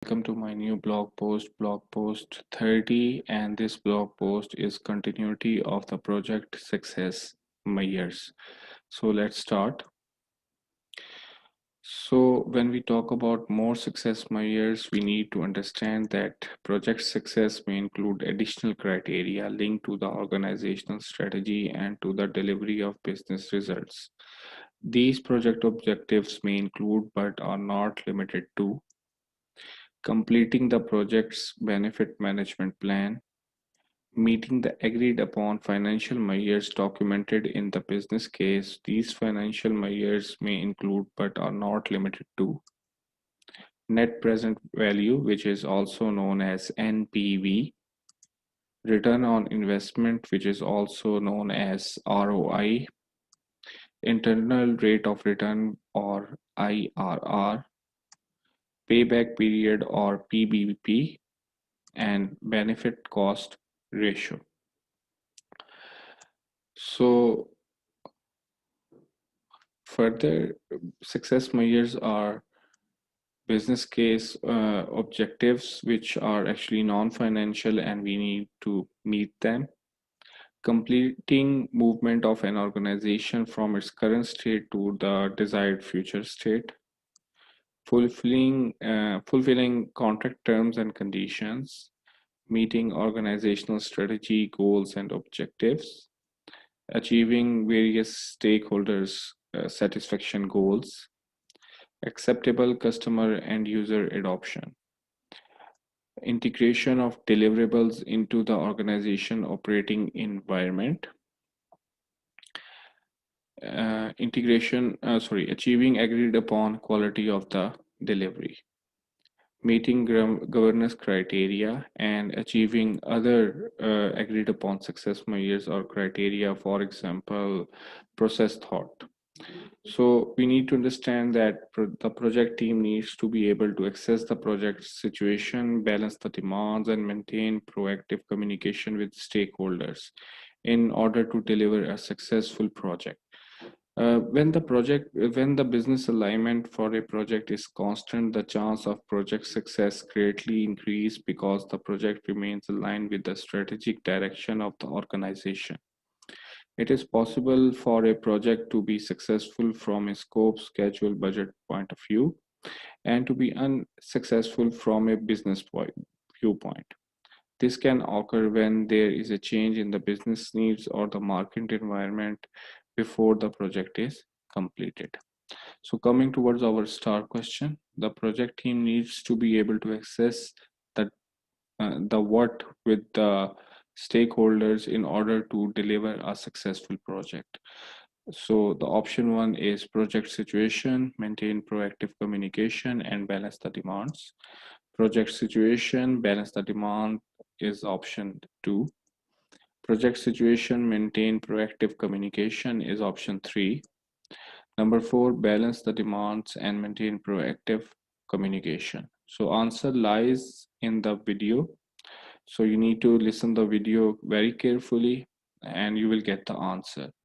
Welcome to my new blog post 30, and this blog post is continuity of the project success measures. So let's start. So when we talk about more success measures, we need to understand that project success may include additional criteria linked to the organizational strategy and to the delivery of business results. These project objectives may include but are not limited to completing the project's benefit management plan, meeting the agreed upon financial measures documented in the business case. These financial measures may include but are not limited to net present value, which is also known as NPV, return on investment, which is also known as ROI, internal rate of return or IRR, payback period or PBP, and benefit cost ratio. So further success measures are business case objectives, which are actually non-financial and we need to meet them. Completing movement of an organization from its current state to the desired future state. Fulfilling contract terms and conditions. Meeting organizational strategy, goals, and objectives. Achieving various stakeholders' satisfaction goals, acceptable customer and user adoption, integration of deliverables into the organization operating environment, achieving agreed upon quality of the delivery, meeting governance criteria, and achieving other agreed upon success measures or criteria, for example, process thought. So we need to understand that the project team needs to be able to assess the project situation, balance the demands, and maintain proactive communication with stakeholders in order to deliver a successful project. When the business alignment for a project is constant, the chance of project success greatly increase because the project remains aligned with the strategic direction of the organization. It is possible for a project to be successful from a scope, schedule, budget point of view, and to be unsuccessful from a viewpoint. This can occur when there is a change in the business needs or the market environment before the project is completed. So coming towards our star question, the project team needs to be able to access the what with the stakeholders in order to deliver a successful project. So the option one is project situation, maintain proactive communication and balance the demands. Project situation, balance the demand is option two. Project situation, maintain proactive communication is option three. Number four, balance the demands and maintain proactive communication. So answer lies in the video. So you need to listen the video very carefully and you will get the answer.